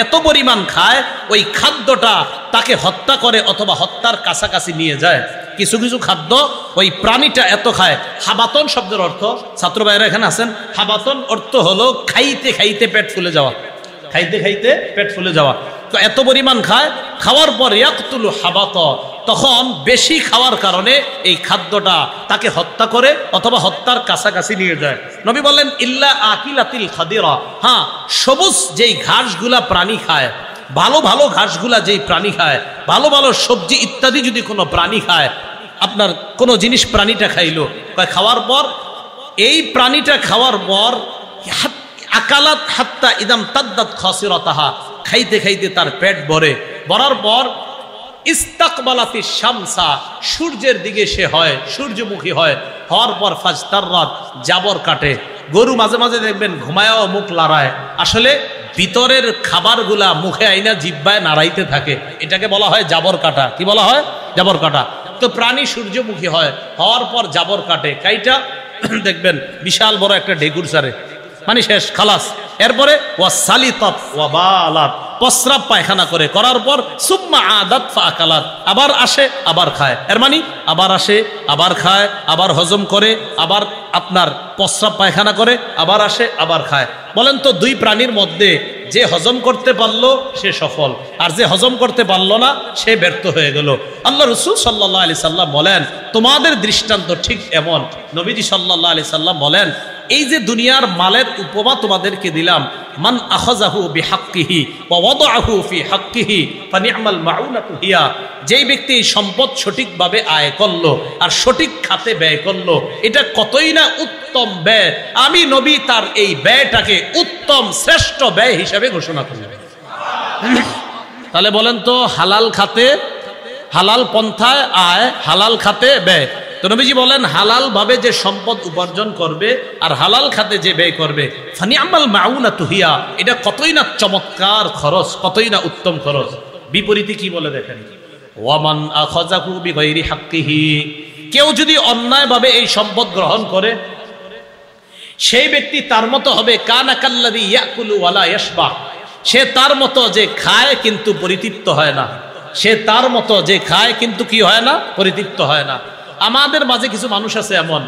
এত পরিমাণ খায় ওই খাদ্যটা তাকে হত্যা করে অথবা হত্যার কাছাকাছি নিয়ে যায়। কিছু কিছু খাদ্য ওই প্রাণীটা এত খায়। হাবাতন শব্দের অর্থ, ছাত্র ভাইরা এখানে আছেন, হাবাতন অর্থ হলো খাইতে খাইতে পেট ফুলে যাওয়া, খাইতে খাইতে পেট ফুলে যাওয়া। তো এত পরিমাণ খায়, খাওয়ার পর ইয়াকতুলু হাবাত, তখন বেশি খাওয়ার কারণে এই খাদ্যটা তাকে হত্যা করে অথবা হত্যার কাছাকাছি নিয়ে যায়। নবী বললেন ইল্লা আকিলাতিল খাদিরা, হ্যাঁ সবুজ যেই ঘাসগুলা প্রাণী খায়, ভালো ভালো ঘাসগুলা যেই প্রাণী খায়, ভালো ভালো সবজি ইত্যাদি যদি কোনো প্রাণী খায়, আপনার কোনো জিনিস প্রাণীটা খাইলো, খাওয়ার পর এই প্রাণীটা খাওয়ার পর আকালাত হাত্তা ইদাম তাদ্দাত খাসিরাতাহা, খাইতে খাইতে তার পেট ভরে, ভরার পর ইস্তাকবালাতিশ শামসা, সূর্যের দিকে সে হয়, সূর্যমুখী হয়, হওয়ার পর ফাজতাররাত, জাবর কাটে। গরু মাঝে মাঝে দেখবেন ঘুমায়ও মুখ লড়ায়, আসলে ভিতরের খাবারগুলা মুখে আইনা জিহ্বায় নাড়াইতে থাকে, এটাকে বলা হয় জাবর কাটা। কি বলা হয়? জাবর কাটা। তো প্রাণী সূর্যমুখী হয়, হওয়ার পর জাবর কাটে, কাইটা দেখবেন বিশাল বড় একটা ঢেকুর সারে, মানে শেষ, খালাস। এরপরে ওয়া সালিতাত ওয়া বালাত, প্রস্রাব পায়খানা করে, করার পর সুম্মা আদাত ফাআকালাত, আবার আসে আবার খায়। এর মানে আবার আসে আবার খায়, আবার হজম করে, আবার আপনার প্রস্রাব পায়খানা করে, আবার আসে আবার খায়। বলেন তো দুই প্রাণীর মধ্যে যে হজম করতে পারলো সে সফল, আর যে হজম করতে পারলো না সে ব্যর্থ হয়ে গেল। আল্লাহ রাসূল সাল্লাল্লাহু আলাইহি সাল্লাম বলেন তোমাদের দৃষ্টান্ত ঠিক এমন। নবীজি সাল্লাল্লাহু আলাইহি সাল্লাম বলেন এই যে দুনিয়ার মালের উপমা তোমাদেরকে দিলাম, মান আখাযাহু বিহাক্কিহি ওয়া ওয়াদাআহু ফি হাক্কিহি ফানি'মাল মাউনাতু হিয়া, যেই ব্যক্তি এই সম্পদ সঠিকভাবে আয় করলো আর সঠিক খাতে ব্যয় করলো, এটা কতই না উত্তম ব্যয়। আমি নবী তার এই ব্যয়টাকে উত্তম শ্রেষ্ঠ ব্যয় হিসেবে ঘোষণা করলাম। তাহলে বলেন তো হালাল খাতে, হালাল পন্থায় আয়, হালাল খাতে ব্যয়। তো নবীজি বলেন হালাল ভাবে যে সম্পদ উপার্জন করবে আর হালাল খাতে যে ব্যয় করবে, ফানি'মাল মাউনাতু হিয়া, এটা কতই না চমৎকার খরচ, কতই না উত্তম খরচ। বিপরীতে কি বলে দেখেন, ওয়ামান আখাযাহু বিগাইরি হাক্কিহি, কেউ যদি অন্যায়ভাবে এই সম্পদ গ্রহণ করে সেই ব্যক্তি তার মতো হবে কানা কাল্লাযী ইয়াকুলু ওয়ালা ইয়াশবা, সে তার মতো যে খায় কিন্তু পরিতৃপ্ত হয় না, সে তার মতো যে খায় কিন্তু কি হয় না, পরিতৃপ্ত হয় না। আমাদের মাঝে কিছু মানুষ আছে এমন,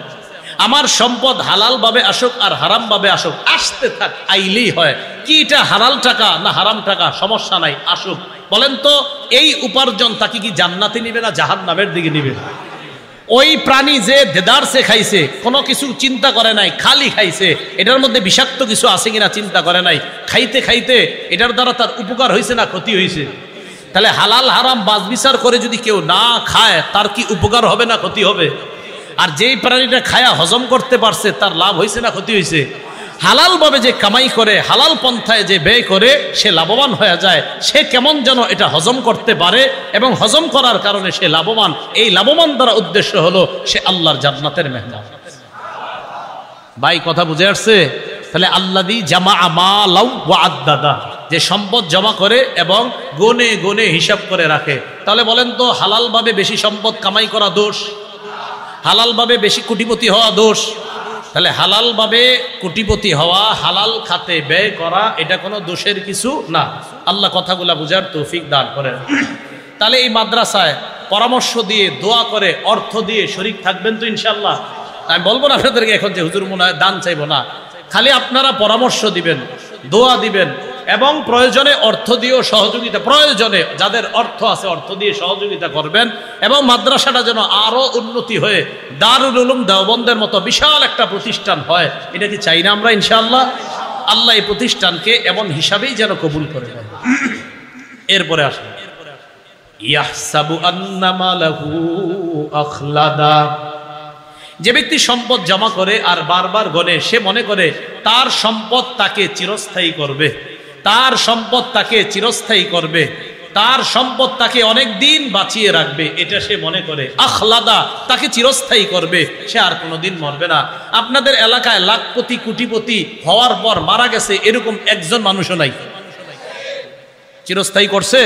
আমার সম্পদ হালাল ভাবে আসুক আর হারাম ভাবে আসুক, আসতে থাক, আইলেই হয়, কি এটা হালাল টাকা না হারাম টাকা সমস্যা নাই, আসুক। বলেন তো এই উপার্জন তাকে কি জান্নাতে নিবে না জাহান্নামের দিকে নিবে? ওই প্রাণী যে দেদারসে খাইছে, কোনো কিছু চিন্তা করে নাই, খালি খাইছে, এটার মধ্যে বিষাক্ত কিছু আছে কিনা চিন্তা করে নাই, খাইতে খাইতে এটার দ্বারা তার উপকার হয়েছে না ক্ষতি হয়েছে? তাহলে হালাল হারাম বাজ বিচার করে যদি কেউ না খায় তার কি উপকার হবে না ক্ষতি হবে? আর যেই প্রাণীটা খায়া হজম করতে পারছে তার লাভ হয়েছে না ক্ষতি হয়েছে? হালাল ভাবে যে কামাই করে, হালাল পন্থায় যে ব্যয় করে সে লাভবান হয়ে যায়, সে কেমন যেন এটা হজম করতে পারে এবং হজম করার কারণে সে লাভবান। এই লাভবান দ্বারা উদ্দেশ্য হলো সে আল্লাহর জান্নাতের মেহমান। ভাই কথা বুঝে আসছে? তাহলে আল্লাযী জামাআ মালাও ওয়া আদ্দাদা, যে সম্পদ জমা করে এবং গনে গনে হিসাব করে রাখে। তাহলে বলেন তো হালালভাবে বেশি সম্পদ কামাই করা দোষ? হালালভাবে বেশি কোটিপতি হওয়া দোষ? তাহলে হালালভাবে কোটিপতি হওয়া, হালাল খাতে ব্যয় করা, এটা কোনো দোষের কিছু না। আল্লাহ কথাগুলা বুঝার তৌফিক দান করেন। তাহলে এই মাদ্রাসায় পরামর্শ দিয়ে, দোয়া করে, অর্থ দিয়ে শরীক থাকবেন তো ইনশাল্লাহ? আমি বলবো না আপনাদেরকে এখন যে হুজুর মনে হয় দান চাইবো না, খালি আপনারা পরামর্শ দিবেন, দোয়া দিবেন এবং প্রয়োজনে অর্থ দিয়েও সহযোগিতা, প্রয়োজনে যাদের অর্থ আছে অর্থ দিয়ে সহযোগিতা করবেন এবং মাদ্রাসাটা যেন আরো উন্নতি হয়ে দারুল উলুম দেওবন্দের মতো বিশাল একটা প্রতিষ্ঠান হয়। এটা কি চাই না আমরা ইনশাআল্লাহ? আল্লাহ এই প্রতিষ্ঠানকে এমন হিসাবেই যেন কবুল করে নেন। এরপরে আসেন, ইয়াহসাবু আন্নামা লাহু আখলাদা। যে ব্যক্তি সম্পদ জমা করে আর বারবার গনে, সে মনে করে তার সম্পদ তাকে চিরস্থায়ী করবে, তার সম্পদ তাকে চিরস্থায়ী করবে, তার সম্পদ তাকে অনেক দিন বাঁচিয়ে রাখবে, এটা সে মনে করে। আখলাদা, তাকে চিরস্থায়ী করবে, সে আর কোনোদিন মরবে না। আপনাদের এলাকায় লাখপতি কোটিপতি হওয়ার পর মারা গেছে এরকম একজন মানুষও নাই। চিরস্থায়ী করছে?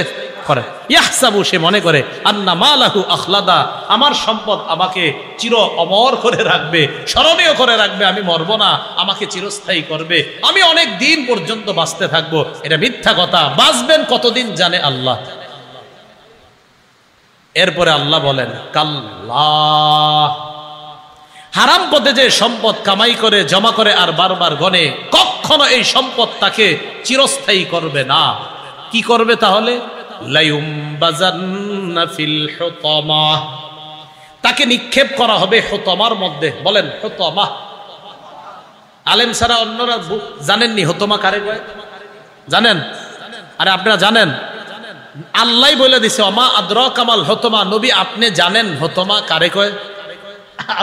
করে। ইয়াহসাবু, সে মনে করে, আন্না মালাহু আখলাদা, আমার সম্পদ আমাকে চির অমর করে রাখবে, স্মরণীয় করে রাখবে, আমি মরব না, আমাকে চিরস্থায়ী করবে, আমি অনেক দিন পর্যন্ত বাঁচতে থাকবো। এটা মিথ্যা কথা। বাঁচবেন কতদিন জানে আল্লাহ। এরপরে আল্লাহ বলেন, কাল্লাহ, হারাম পথে যে সম্পদ কামাই করে, জমা করে আর বারবার গনে, কখনো এই সম্পদ তাকে চিরস্থায়ী করবে না। কি করবে তাহলে? লায়ুমবাজান্না ফিল হুতামা, তাকে নিক্ষেপ করা হবে হুতামার মধ্যে। বলেন হুতামা। আলেম ছাড়া অন্যরা জানেননি হুতামা কারে কয়? জানেন? আরে আপনারা জানেন? আল্লাহ বলে দিছে, ওমা আদরাকা মাল হুতামা, নবী আপনি জানেন হুতামা কারে কয়?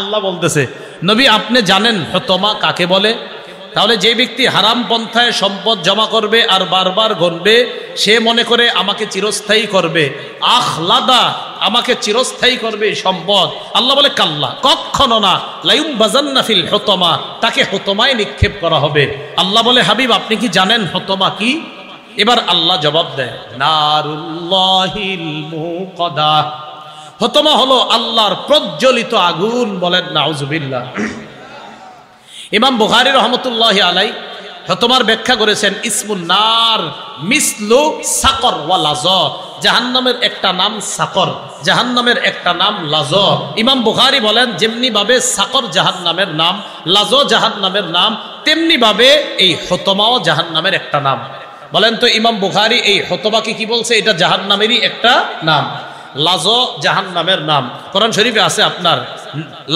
আল্লাহ বলতেছে, নবী আপনি জানেন হুতামা কাকে বলে? তাহলে যে ব্যক্তি হারাম পন্থায় সম্পদ জমা করবে আর বারবার গণবে, সে মনে করে আমাকে চিরস্থায়ী করবে। আখলাদা, আমাকে চিরস্থায়ী করবে সম্পদ। আল্লাহ বলে কাল্লা, কখনো না। লায়ুমবাজান্না ফিল হুতামা, তাকে হুতামায় নিক্ষেপ করা হবে। আল্লাহ বলে, হাবিব আপনি কি জানেন হুতামা কি? এবার আল্লাহ জবাব দেয়, নারুল্লাহিল মুকাদা, হুতামা হলো আল্লাহর প্রজ্বলিত আগুন। বলেন নাউজুবিল্লাহ। ইমাম বুখারী রহমতুল্লাহি আলাই হুতামার ব্যাখ্যা করেছেন, ইসমুন নার মিসলু সাকর ওয়া লাজ, জাহান্নামের একটা নাম সাকর, জাহান্নামের একটা নাম লাজ। ইমাম বুখারী বলেন, যেমনি ভাবে সাকর জাহান্নামের নাম, লাজ জাহান্নামের নাম, তেমনি ভাবে এই হুতামাও জাহান্নামের একটা নাম। বলেন তো ইমাম বুখারী এই হুতামাকে কি বলছে? এটা জাহান্নামেরই একটা নাম। লাজ জাহান্নামের নাম। কোরআন শরীফে আছে আপনার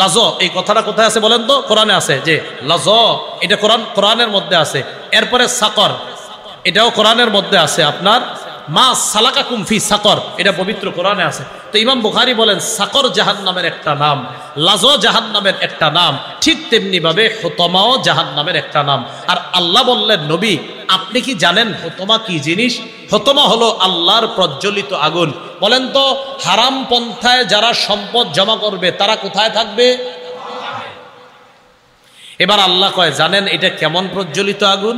লাজ, এই কথাটা কোথায় আছে বলেন তো? কোরআনে আছে যে লাজ, এটা কোরআনের মধ্যে আছে। এরপরে সাকর, এটাও কোরআনের মধ্যে আছে আপনার। মা সালাকাকুম ফি সাকর, এটা পবিত্র কোরআনে আছে। তো ইমাম বুখারী বলেন, সাকর জাহান্নামের একটা নাম, লাজ জাহান্নামের একটা নাম, ঠিক তেমনি ভাবে হুতামাও জাহান্নামের একটা নাম। আর আল্লাহ বললেন, নবী আপনি কি জানেন হুতামা কি জিনিস? হুতামা হলো আল্লাহর প্রজ্বলিত আগুন। বলেন তো হারাম পন্থায় যারা সম্পদ জমা করবে তারা কোথায় থাকবে? এবার আল্লাহ কয়, জানেন এটা কেমন প্রজ্বলিত আগুন?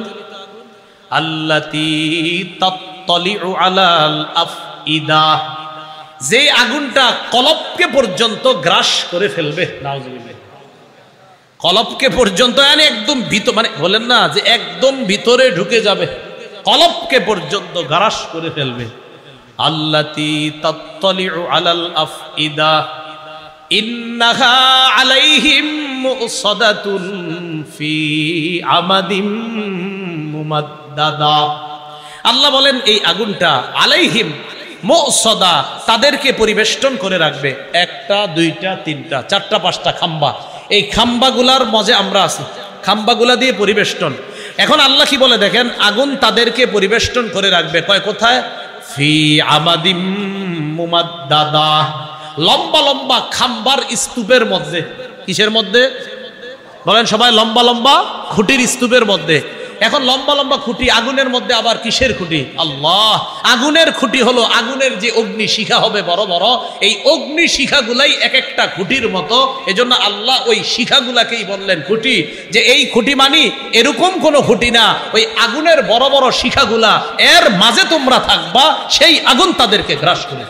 আল্লাতী তাত্তালিউ আলাল আফইদা, যে আগুনটা কলবকে পর্যন্ত গ্রাস করে ফেলবে। নাউজুবিল্লাহ। কলবকে পর্যন্ত, মানে একদম ভিতর, মানে বলেন না যে একদম ভিতরে ঢুকে যাবে, কলবকে পর্যন্ত গ্রাস করে ফেলবে। আল্লাতী তাত্তালিউ আলাল আফইদা ইন্নাহা আলাইহিম মুসাদাতুন ফি আমাদিম মুমাদ্দাদা। আল্লাহ বলেন এই আগুনটা আলাইহিম মুসাদা, তাদেরকে পরিবেষ্টন করে রাখবে। একটা, দুইটা, তিনটা, চারটা, পাঁচটা খাম্বা। এই খাম্বাগুলার মজে আমরা আছি, খাম্বাগুলা দিয়ে পরিবেষ্টন। এখন আল্লাহ কি বলে দেখেন, আগুন তাদেরকে পরিবেষ্টন করে রাখবে। কয় কোথায়? ফি আমাদিম মুমাদ্দাদা, লম্বা লম্বা খাম্বার স্তূপের মধ্যে। কিসের মধ্যে বলেন সবাই? লম্বা লম্বা খুঁটির স্তূপের মধ্যে। এখন লম্বা লম্বা খুঁটি, আগুনের মধ্যে আবার কিসের খুঁটি? আল্লাহ। আগুনের খুঁটি হলো আগুনের যে অগ্নি শিখা হবে বড় বড়, এই অগ্নি শিখাগুলাই এক একটা খুঁটির মতো। এজন্য আল্লাহ ওই শিখাগুলাকেই বললেন খুঁটি, যে এই খুঁটি মানি এরকম কোনো খুঁটি না, ওই আগুনের বড় বড় শিখাগুলা, এর মাঝে তোমরা থাকবা, সেই আগুন তাদেরকে গ্রাস করে।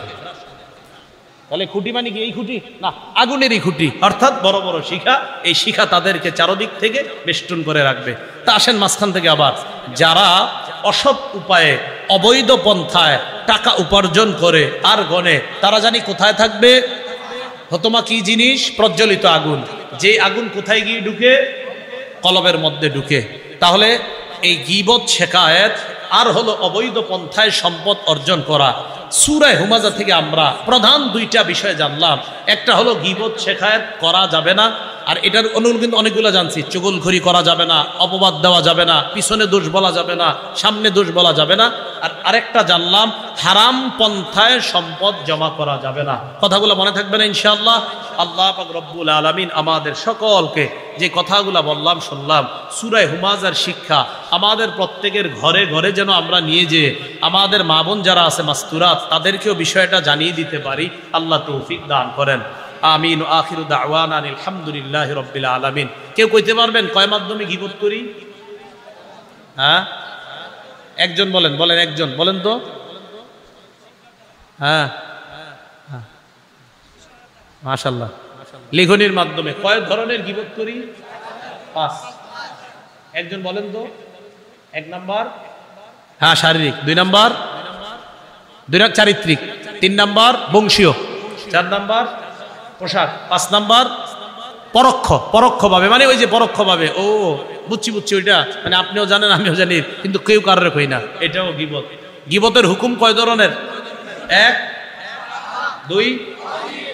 তাহলে খুঁটি মানে কি এই খুঁটি না, আগুনেরই খুঁটি, অর্থাৎ বড় বড় শিখা। এই শিখা তাদেরকে চারদিক থেকে বেষ্টন করে রাখবে। তা আসেন মাঝখান থেকে আবার যারা অসৎ উপায়ে অবৈধ পন্থায় টাকা উপার্জন করে আর গনে, তারা জানি কোথায় থাকবে? হতমা কি জিনিস? প্রজ্বলিত আগুন। যে আগুন কোথায় গিয়ে ঢুকে? কলবের মধ্যে ঢুকে। তাহলে এই গীবত শেখায়েত আর হলো অবৈধ পন্থায় সম্পদ অর্জন করা। সূরা হুমাজা থেকে আমরা প্রধান দুইটা বিষয় জানলাম। একটা হলো গীবত শেখায়েত করা যাবে না, আর এটার অনুকূল কিন্তু অনেকগুলো জানছি। চুগলখড়ি করা যাবে না, অপবাদ দেওয়া যাবে না, পিছনে দোষ বলা যাবে না, সামনে দোষ বলা যাবে না। আর আরেকটা জানলাম, হারাম পন্থায় সম্পদ জমা করা যাবে না। কথাগুলো মনে থাকবে না ইনশাআল্লাহ? আল্লাহ পাক রব্বুল আলামিন আমাদের সকলকে যে কথাগুলো বললাম শুনলাম, সূরা হুমাজার শিক্ষা আমাদের প্রত্যেকের ঘরে ঘরে যেন আমরা নিয়ে যে আমাদের মা বোন যারা আছে মাস্তুরাত, তাদেরকেও বিষয়টা জানিয়ে দিতে পারি। আল্লাহ তৌফিক দান করেন। আমিন। আখিরু দাওয়ানা আলহামদুলিল্লাহি রাব্বিল আলামিন। কেউ কইতে পারবেন কয় মাধ্যমে গীবত করি? হ্যাঁ, একজন বলেন, বলেন একজন বলেন তো। হ্যাঁ, মাশাআল্লাহ। লেখনির মাধ্যমে। কয় ধরনের গীবত করি? 5। একজন বলেন তো। 1 নাম্বার, হ্যাঁ শারীরিক। 2 নাম্বার চারিত্রিক। 3 নাম্বার বংশীয়। 4 নাম্বার পোশাক। 5 নাম্বার পরোক্ষভাবে, মানে ওই যে পরোক্ষভাবে। ও বুঝছি, ওইটা মানে আপনিও জানেন আমিও জানি, কিন্তু কেউ কারোর কই না। এটাও গীবত। গীবতের হুকুম কয় ধরনের? 1, 2,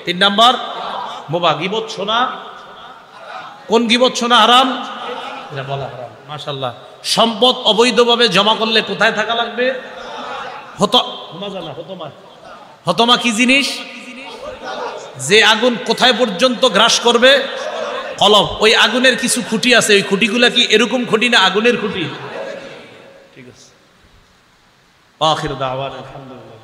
3 নাম্বার মোবা। গীবত শোনা, কোন গীবত শোনা হারাম? এটা বলা হারাম। মাশাআল্লাহ। সম্পদ অবৈধভাবে জমা করলে কোথায় থাকা লাগবে? হতমা কি জিনিস? যে আগুন কোথায় পর্যন্ত গ্রাস করবে? কলব। ওই আগুনের কিছু খুঁটি আছে, ওই খুঁটিগুলা কি এরকম খুঁটি না আগুনের খুঁটি? ঠিক আছে। আখির দাওয়ানা আলহামদুলিল্লাহ।